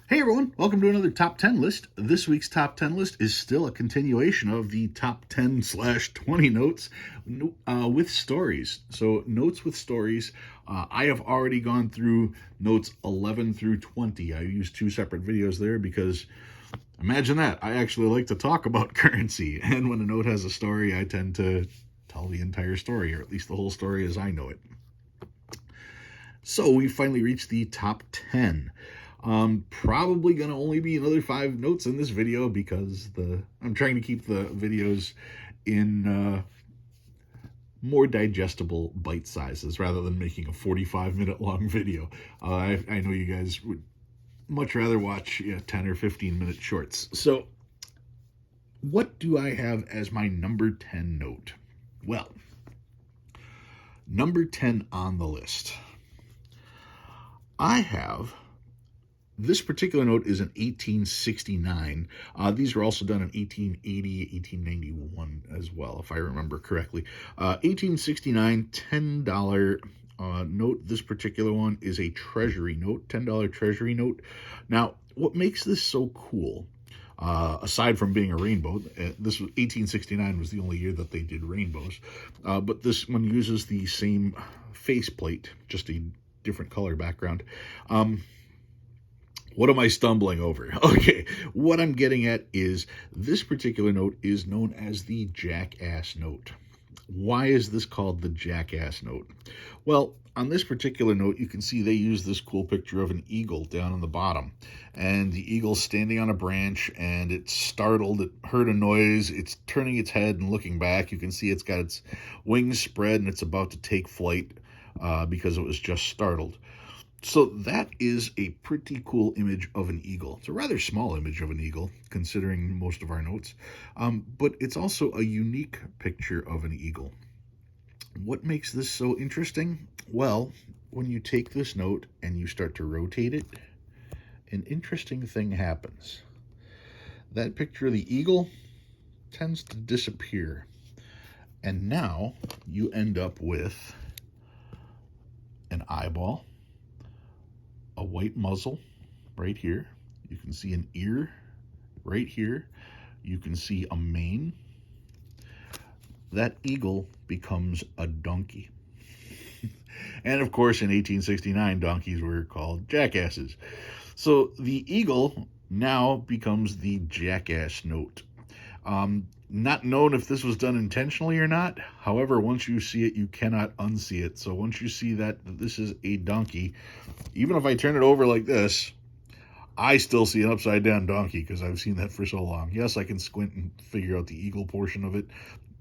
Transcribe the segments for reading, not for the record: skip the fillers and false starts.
Hey everyone, welcome to another top 10 list. This week's top 10 list is still a continuation of the top 10/20 notes with stories. So, notes with stories. I have already gone through notes 11 through 20. I used two separate videos there because imagine that. I actually like to talk about currency. And when a note has a story, I tend to tell the entire story, or at least the whole story as I know it. So, we finally reached the top 10. Probably gonna only be another 5 notes in this video because I'm trying to keep the videos in more digestible bite sizes rather than making a 45-minute long video. I know you guys would much rather watch 10 or 15-minute shorts. So what do I have as my number 10 note? Well, number 10 on the list, I have this particular note is an 1869. These were also done in 1880, 1891 as well, if I remember correctly. 1869 $10 note. This particular one is a treasury note, $10 treasury note. Now, what makes this so cool, aside from being a rainbow, this was 1869 was the only year that they did rainbows, but this one uses the same faceplate, just a different color background. What am I stumbling over? Okay, what I'm getting at is this particular note is known as the Jackass Note. Why is this called the Jackass Note? Well, on this particular note, you can see they use this cool picture of an eagle down on the bottom. And the eagle's standing on a branch, and it's startled. It heard a noise. It's turning its head and looking back. You can see it's got its wings spread, and it's about to take flight because it was just startled. So that is a pretty cool image of an eagle. It's a rather small image of an eagle, considering most of our notes, but it's also a unique picture of an eagle. What makes this so interesting? Well, when you take this note and you start to rotate it, an interesting thing happens. That picture of the eagle tends to disappear, and now you end up with an eyeball, a white muzzle right here. You can see an ear right here. You can see a mane. That eagle becomes a donkey. And of course, in 1869, donkeys were called jackasses. So the eagle now becomes the Jackass Note. Not known if this was done intentionally or not. However, once you see it, you cannot unsee it. So once you see that this is a donkey, even if I turn it over like this, I still see an upside down donkey because I've seen that for so long. Yes, I can squint and figure out the eagle portion of it,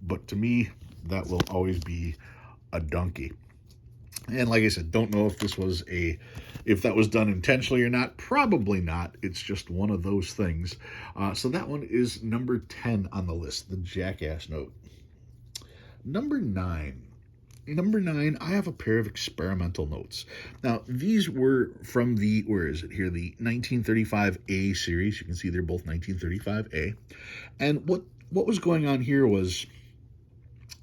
but to me, that will always be a donkey. And like I said, don't know if if that was done intentionally or not. Probably not. It's just one of those things. So that one is number 10 on the list, the Jackass Note. Number 9. Number 9, I have a pair of experimental notes. Now, these were from the 1935A series. You can see they're both 1935A. And what was going on here was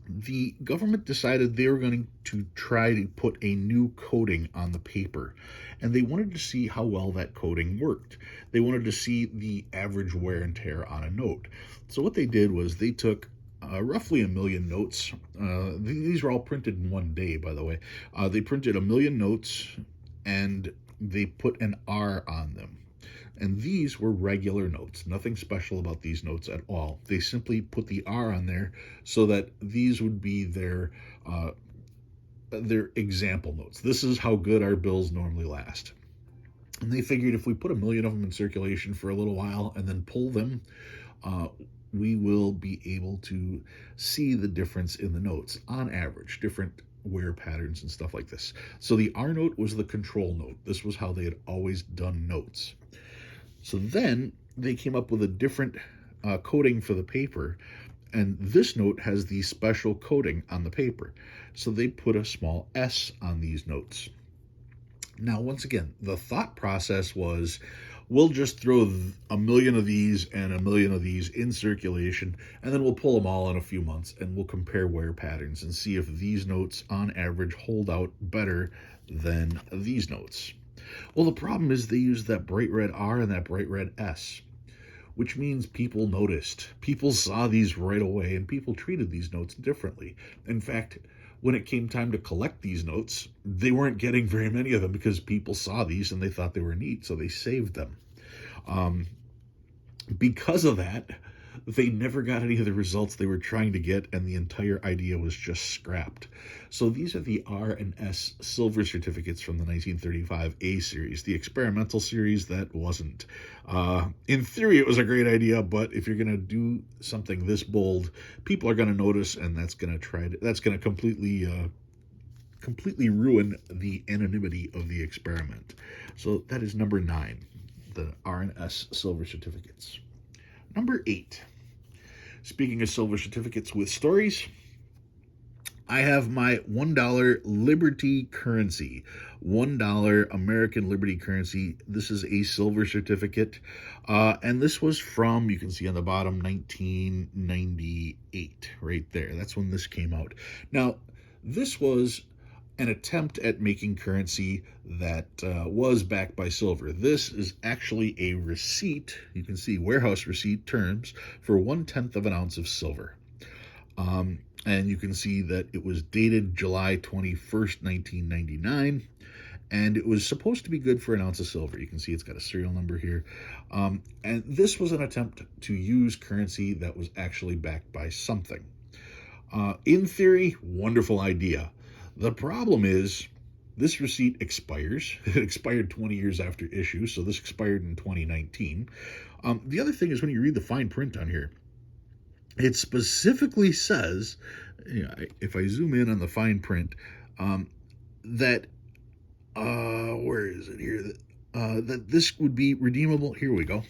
the government decided they were going to try to put a new coating on the paper, and they wanted to see how well that coating worked. They wanted to see the average wear and tear on a note. So what they did was they took roughly 1 million notes. These were all printed in one day, by the way. They printed 1 million notes, and they put an R on them. And these were regular notes. Nothing special about these notes at all. They simply put the R on there so that these would be their example notes. This is how good our bills normally last. And they figured if we put 1 million of them in circulation for a little while and then pull them, we will be able to see the difference in the notes on average, different wear patterns and stuff like this. So the R note was the control note. This was how they had always done notes. So then they came up with a different coating for the paper, and this note has the special coating on the paper. So they put a small S on these notes. Now, once again, the thought process was, we'll just throw 1 million of these and 1 million of these in circulation, and then we'll pull them all in a few months, and we'll compare wear patterns and see if these notes on average hold out better than these notes. Well, the problem is they used that bright red R and that bright red S, which means people noticed. People saw these right away, and people treated these notes differently. In fact, when it came time to collect these notes, they weren't getting very many of them because people saw these and they thought they were neat, so they saved them. Um, because of that, they never got any of the results they were trying to get, and the entire idea was just scrapped. So these are the R and S silver certificates from the 1935 A series, the experimental series that wasn't. In theory, it was a great idea, but if you're going to do something this bold, people are going to notice, and that's going to completely ruin the anonymity of the experiment. So that is number 9, the R and S silver certificates. Number 8. Speaking of silver certificates with stories, I have my $1 Liberty currency. $1 American Liberty currency. This is a silver certificate. And this was from, you can see on the bottom, 1998, right there. That's when this came out. Now, this was an attempt at making currency that was backed by silver. This is actually a receipt. You can see warehouse receipt terms for 1/10 of an ounce of silver. And you can see that it was dated July 21st, 1999. And it was supposed to be good for an ounce of silver. You can see it's got a serial number here. And this was an attempt to use currency that was actually backed by something. In theory, wonderful idea. The problem is this receipt expires. It expired 20 years after issue, so this expired in 2019. The other thing is when you read the fine print on here, it specifically says, if I zoom in on the fine print, that, where is it here? That this would be redeemable. Here we go.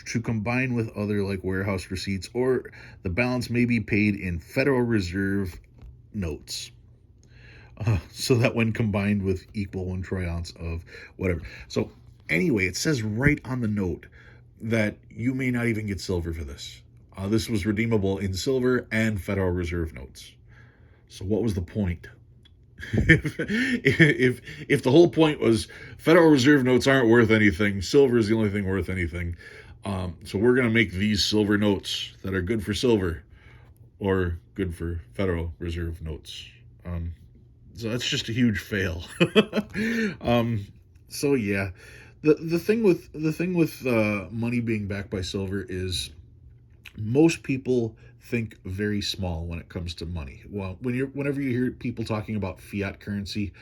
To combine with other like warehouse receipts, or the balance may be paid in Federal Reserve notes, so that when combined with equal 1 troy ounce of whatever. So anyway, it says right on the note that you may not even get silver for this. This was redeemable in silver and Federal Reserve notes. So what was the point? if the whole point was Federal Reserve notes aren't worth anything, silver is the only thing worth anything, so we're going to make these silver notes that are good for silver or good for Federal Reserve notes. So that's just a huge fail. So yeah, the thing with money being backed by silver is most people think very small when it comes to money. Well, whenever you hear people talking about fiat currency,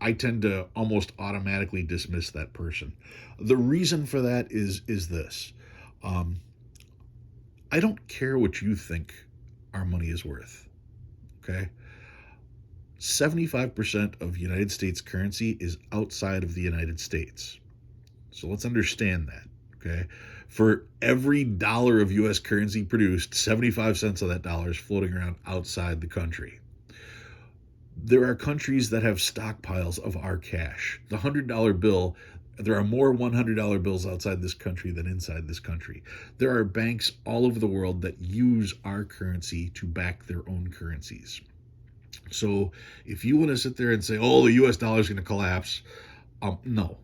I tend to almost automatically dismiss that person. The reason for that is this. I don't care what you think our money is worth. Okay? 75% of United States currency is outside of the United States. So let's understand that. Okay? For every dollar of U.S. currency produced, 75 cents of that dollar is floating around outside the country. There are countries that have stockpiles of our cash. The $100 bill, there are more $100 bills outside this country than inside this country. There are banks all over the world that use our currency to back their own currencies. So if you want to sit there and say, oh, the U.S. dollar is going to collapse, no,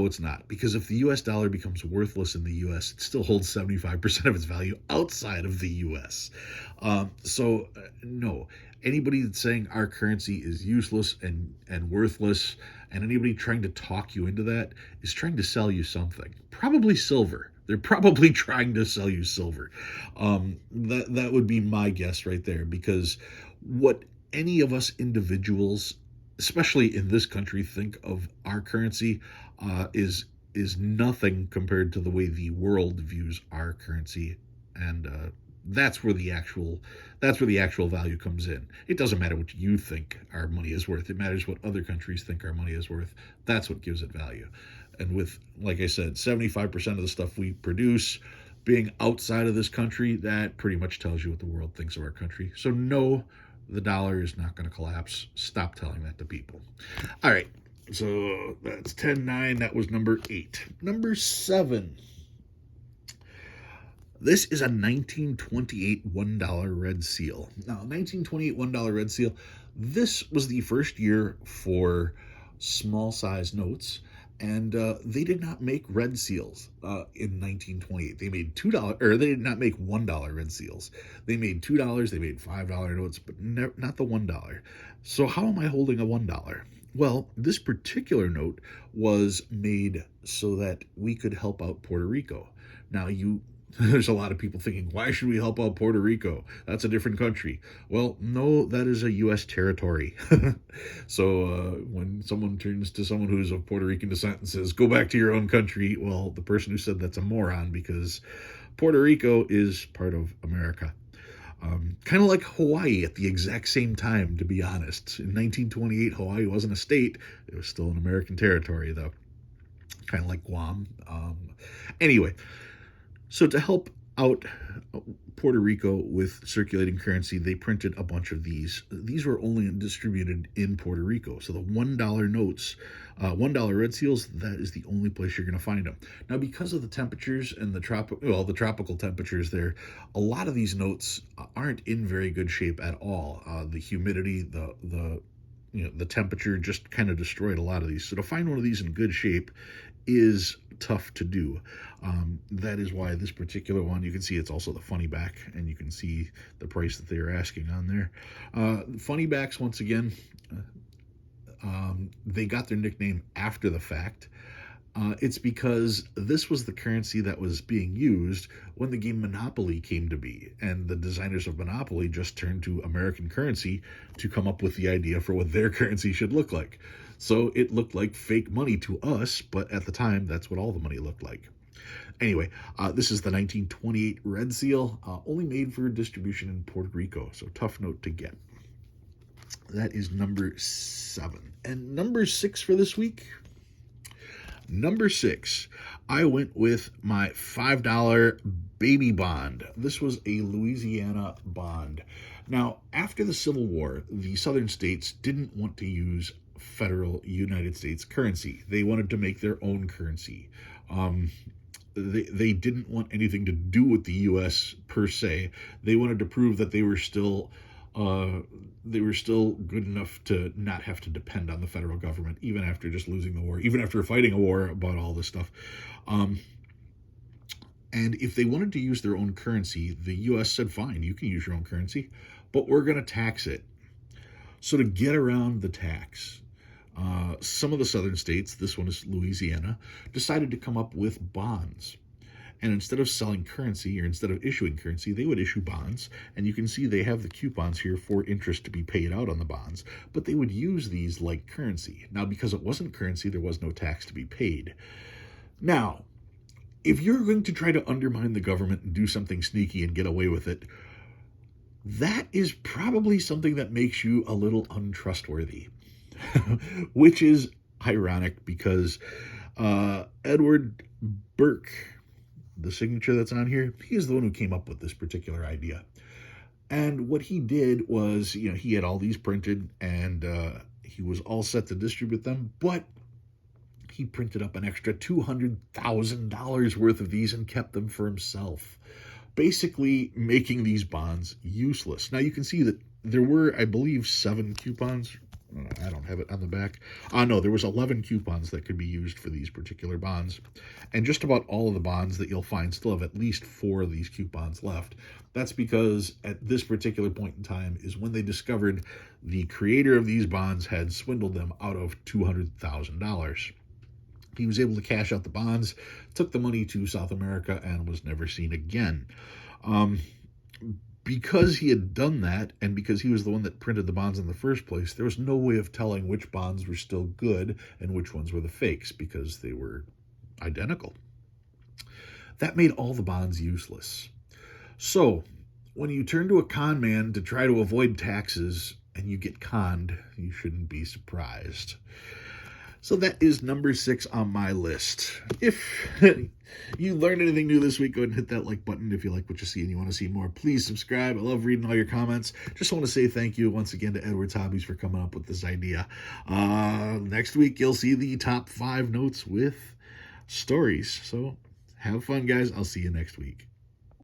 it's not. Because if the U.S. dollar becomes worthless in the U.S., it still holds 75% of its value outside of the U.S. No. Anybody that's saying our currency is useless and worthless, and anybody trying to talk you into that is trying to sell you something. Probably silver. They're probably trying to sell you silver. That would be my guess right there, because what any of us individuals, especially in this country, think of our currency is nothing compared to the way the world views our currency, and that's where the actual value comes in. It doesn't matter what you think our money is worth. It matters what other countries think our money is worth. That's what gives it value. And with, like I said, 75% of the stuff we produce being outside of this country, that pretty much tells you what the world thinks of our country. So no, the dollar is not going to collapse. Stop telling that to people. All right. So that's 10-9. That was number 8. Number 7. This is a 1928 $1 red seal. Now, 1928 $1 red seal, This was the first year for small size notes, and they did not make red seals in 1928. They made $2, or they did not make $1 red seals. They made $2, they made $5 notes, but not the $1. So how am I holding a $1? Well, this particular note was made so that we could help out Puerto Rico. Now, there's a lot of people thinking, why should we help out Puerto Rico? That's a different country. Well, no, that is a U.S. territory. So when someone turns to someone who's of Puerto Rican descent and says, go back to your own country, well, the person who said that's a moron, because Puerto Rico is part of America. Kind of like Hawaii at the exact same time, to be honest. In 1928, Hawaii wasn't a state. It was still an American territory, though. Kind of like Guam. Anyway, so to help out Puerto Rico with circulating currency, they printed a bunch of these. These were only distributed in Puerto Rico. So the $1 notes, $1 red seals, that is the only place you're going to find them. Now, because of the temperatures and the tropical temperatures there, a lot of these notes aren't in very good shape at all. The humidity, the temperature just kind of destroyed a lot of these. So to find one of these in good shape is tough to do. That is why this particular one, you can see it's also the funny back, and you can see the price that they are asking on there. Funny backs, once again, they got their nickname after the fact. It's because this was the currency that was being used when the game Monopoly came to be, and the designers of Monopoly just turned to American currency to come up with the idea for what their currency should look like. So it looked like fake money to us, but at the time, that's what all the money looked like. Anyway, this is the 1928 red seal, only made for distribution in Puerto Rico, so tough note to get. That is number 7. And number 6 for this week? Number 6, I went with my $5 baby bond. This was a Louisiana bond. Now, after the Civil War, the southern states didn't want to use federal United States currency. They wanted to make their own currency. They didn't want anything to do with the U.S. per se. They wanted to prove that they were still good enough to not have to depend on the federal government, even after just losing the war, even after fighting a war about all this stuff. And if they wanted to use their own currency, the U.S. said, fine, you can use your own currency, but we're going to tax it. So to get around the tax, some of the southern states, this one is Louisiana, decided to come up with bonds. And instead of selling currency, or instead of issuing currency, they would issue bonds. And you can see they have the coupons here for interest to be paid out on the bonds. But they would use these like currency. Now, because it wasn't currency, there was no tax to be paid. Now, if you're going to try to undermine the government and do something sneaky and get away with it, that is probably something that makes you a little untrustworthy. Which is ironic because Edward Burke, the signature that's on here, he is the one who came up with this particular idea. And what he did was, he had all these printed, and he was all set to distribute them, but he printed up an extra $200,000 worth of these and kept them for himself, basically making these bonds useless. Now you can see that there were, I believe, 7 coupons. I don't have it on the back. No, there was 11 coupons that could be used for these particular bonds. And just about all of the bonds that you'll find still have at least 4 of these coupons left. That's because at this particular point in time is when they discovered the creator of these bonds had swindled them out of $200,000. He was able to cash out the bonds, took the money to South America, and was never seen again. Because he had done that, and because he was the one that printed the bonds in the first place, there was no way of telling which bonds were still good and which ones were the fakes, because they were identical. That made all the bonds useless. So, when you turn to a con man to try to avoid taxes and you get conned, you shouldn't be surprised. So that is number 6 on my list. If you learned anything new this week, go ahead and hit that like button. If you like what you see and you want to see more, please subscribe. I love reading all your comments. Just want to say thank you once again to Edwards Hobbies for coming up with this idea. Next week, you'll see the top 5 notes with stories. So have fun, guys. I'll see you next week.